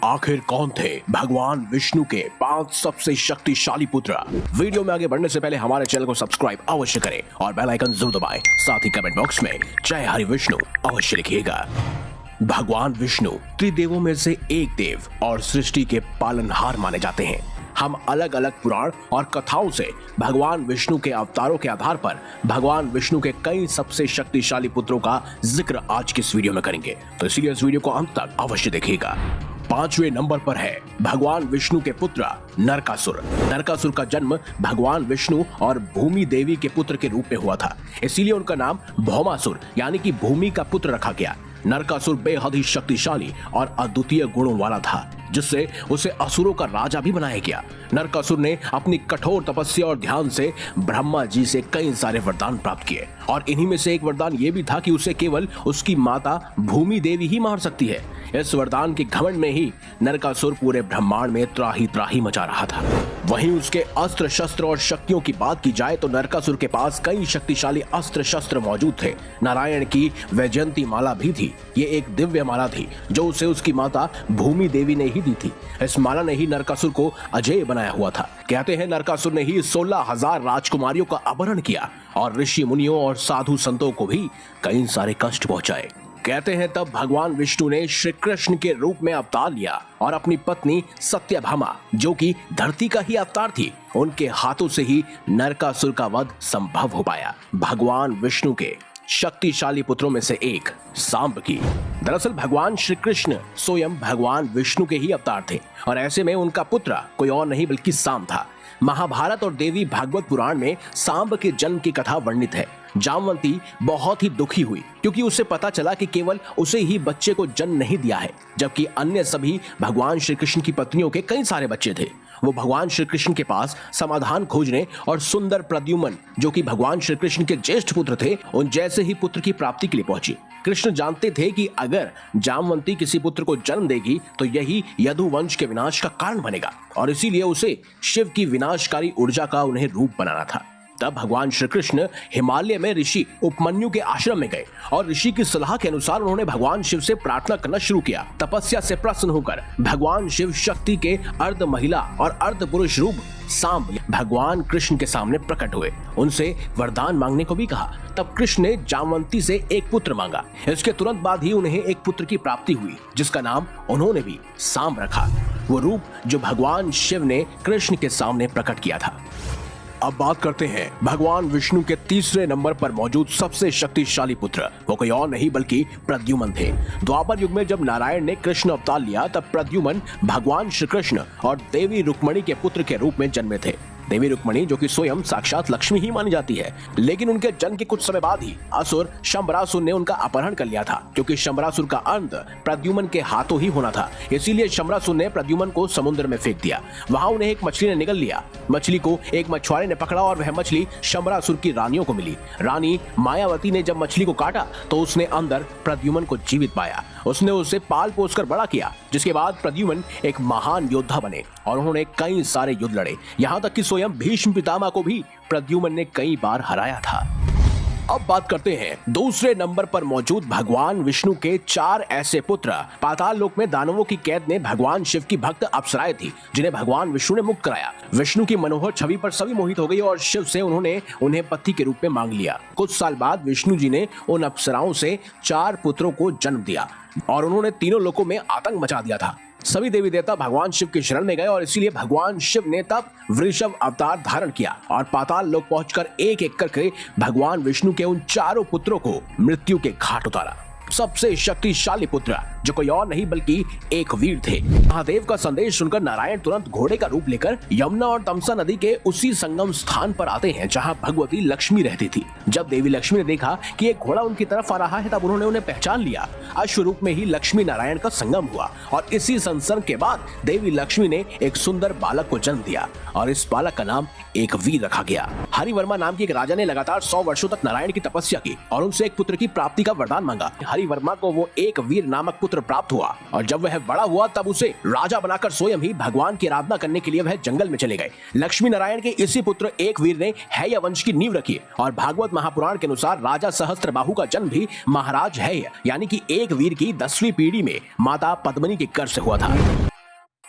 आखिर कौन थे भगवान विष्णु के 5 सबसे शक्तिशाली पुत्र। वीडियो में आगे बढ़ने से पहले हमारे चैनल को सब्सक्राइब अवश्य करें और बेल आइकन जरूर दबाएं। साथ ही कमेंट बॉक्स में जय हरि विष्णु अवश्य लिखिएगा। भगवान विष्णु त्रिदेवों में से एक देव और सृष्टि के पालनहार माने जाते हैं। हम अलग अलग पुराण और कथाओं से भगवान विष्णु के अवतारों के आधार पर भगवान विष्णु के कई सबसे शक्तिशाली पुत्रों का जिक्र आज की इस वीडियो में करेंगे, तो इसलिए इस वीडियो को अंत तक अवश्य देखिएगा। 5वें नंबर पर है भगवान विष्णु के पुत्र नरकासुर। नरकासुर का जन्म भगवान विष्णु और भूमि देवी के पुत्र के रूप में हुआ था, इसीलिए उनका नाम भौमासुर यानी कि भूमि का पुत्र रखा गया। नरकासुर बेहद ही शक्तिशाली और अद्वितीय गुणों वाला था, जिससे उसे असुरों का राजा भी बनाया गया। नरकासुर ने अपनी कठोर तपस्या और ध्यान से ब्रह्मा जी से कई सारे वरदान प्राप्त किए और इन्हीं में से एक वरदान ये भी था कि उसे केवल उसकी माता भूमि देवी ही मार सकती है। इस वरदान के घमंड में ही नरकासुर पूरे ब्रह्मांड में त्राही त्राही मचा रहा था। वहीं उसके अस्त्र शस्त्र और शक्तियों की बात की जाए तो नरकासुर के पास कई शक्तिशाली अस्त्र शस्त्र मौजूद थे। नारायण की वैजयंती माला भी थी। ये एक दिव्य माला थी जो उसे उसकी माता भूमि देवी ने ही दी थी। इस माला ने ही नरकासुर को अजेय बनाया हुआ था। कहते हैं नरकासुर ने ही 16,000 राजकुमारियों का अपहरण किया और ऋषि मुनियों और साधु संतों को भी कई सारे कष्ट पहुंचाए। कहते हैं तब भगवान विष्णु ने श्री कृष्ण के रूप में अवतार लिया और अपनी पत्नी सत्यभामा, जो कि धरती का ही अवतार थी, उनके हाथों से ही नरकासुर का वध संभव हो पाया। भगवान विष्णु के शक्तिशाली पुत्रों में से एक सांबकी। दरअसल भगवान श्री कृष्ण स्वयं भगवान विष्णु के ही अवतार थे और ऐसे में उनका पुत्र कोई और नहीं बल्कि सांब था। महाभारत और देवी भागवत पुराण में सांब के जन्म की कथा वर्णित है। जामवंती बहुत ही दुखी हुई क्योंकि उसे पता चला कि केवल उसे ही बच्चे को जन्म नहीं दिया है, जबकि अन्य सभी भगवान श्री कृष्ण की पत्नियों के कई सारे बच्चे थे। वो भगवान श्री कृष्ण के पास समाधान खोजने और सुंदर प्रद्युम्न, जो कि भगवान श्री कृष्ण के ज्येष्ठ पुत्र थे, उन जैसे ही पुत्र की प्राप्ति के लिए पहुंची। कृष्ण जानते थे कि अगर जामवंती किसी पुत्र को जन्म देगी तो यही यदु वंश के विनाश का कारण बनेगा और इसीलिए उसे शिव की विनाशकारी ऊर्जा का उन्हें रूप बनाना था। तब भगवान श्री कृष्ण हिमालय में ऋषि उपमन्यु के आश्रम में गए और ऋषि की सलाह के अनुसार उन्होंने भगवान शिव से प्रार्थना करना शुरू किया। तपस्या से प्रसन्न होकर भगवान शिव शक्ति के अर्ध महिला और अर्ध पुरुष रूप सांब भगवान कृष्ण के सामने प्रकट हुए। उनसे वरदान मांगने को भी कहा। तब कृष्ण ने जामवंती से एक पुत्र मांगा। इसके तुरंत बाद ही उन्हें एक पुत्र की प्राप्ति हुई, जिसका नाम उन्होंने भी सांब रखा, वो रूप जो भगवान शिव ने कृष्ण के सामने प्रकट किया था। अब बात करते हैं भगवान विष्णु के 3रे नंबर पर मौजूद सबसे शक्तिशाली पुत्र। वो कोई और नहीं बल्कि प्रद्युम्न थे। द्वापर युग में जब नारायण ने कृष्ण अवतार लिया तब प्रद्युम्न भगवान श्री कृष्ण और देवी रुक्मणी के पुत्र के रूप में जन्मे थे। देवी रुक्मणी जो कि स्वयं साक्षात लक्ष्मी ही मानी जाती है, लेकिन उनके जन्म के कुछ समय बाद ही असुर शंबरासुर ने उनका अपहरण कर लिया था। क्योंकि शंबरासुर का अंत प्रद्युम्न के हाथों ही होना था, इसीलिए शंबरासुर ने प्रद्युम्न को समुद्र में फेंक दिया। वहां उन्हें एक मछली ने निगल लिया। मछली को एक मछुआरे ने पकड़ा और वह मछली शंबरासुर की रानियों को मिली। रानी मायावती ने जब मछली को काटा तो उसने अंदर प्रद्युम्न को जीवित पाया। उसने उसे पाल पोस कर बड़ा किया, जिसके बाद प्रद्युम्न एक महान योद्धा बने और उन्होंने कई सारे युद्ध लड़े। यहाँ तक कि स्वयं भीष्म पितामह को भी प्रद्युम्न ने कई बार हराया था। अब बात करते हैं 2रे नंबर पर मौजूद भगवान विष्णु के 4 ऐसे पुत्र। पाताल लोक में दानवों की कैद में भगवान शिव की भक्त अप्सराएं थी, जिन्हें भगवान विष्णु ने मुक्त कराया। विष्णु की मनोहर छवि पर सभी मोहित हो गई और शिव से उन्होंने उन्हें पति के रूप में मांग लिया। कुछ साल बाद विष्णु जी ने उन अप्सराओं से 4 पुत्रों को जन्म दिया और उन्होंने तीनों लोकों में आतंक मचा दिया था। सभी देवी देवता भगवान शिव की शरण में गए और इसीलिए भगवान शिव ने तब वृषभ अवतार धारण किया और पाताल लोक पहुंचकर एक एक करके भगवान विष्णु के उन 4 पुत्रों को मृत्यु के घाट उतारा। सबसे शक्तिशाली पुत्र जो कोई और नहीं बल्कि एक वीर थे। महादेव का संदेश सुनकर नारायण तुरंत घोड़े का रूप लेकर यमुना और तमसा नदी के उसी संगम स्थान पर आते हैं जहां भगवती लक्ष्मी रहती थी। जब देवी लक्ष्मी ने देखा कि एक घोड़ा उनकी तरफ आ रहा है तब उन्होंने उन्हें पहचान लिया। अश्व रूप में ही लक्ष्मी नारायण का संगम हुआ और इसी संसर्ग के बाद देवी लक्ष्मी ने एक सुंदर बालक को जन्म दिया और इस बालक का नाम एक वीर रखा गया। हरिवर्मा नाम के एक राजा ने लगातार 100 वर्षों तक नारायण की तपस्या की और उनसे एक पुत्र की प्राप्ति का वरदान मांगा। हरिवर्मा को वो एक वीर नामक पुत्र प्राप्त हुआ और जब वह बड़ा हुआ तब उसे राजा बनाकर स्वयं ही भगवान की आराधना करने के लिए वह जंगल में चले गए। लक्ष्मी नारायण के इसी पुत्र एक वीर ने हैय वंश की नींव रखी और भागवत महापुराण के अनुसार राजा सहस्त्रबाहु का जन्म भी महाराज हैय यानी कि एक वीर की 10वीं पीढ़ी में माता पद्मिनी के गर्भ से हुआ था।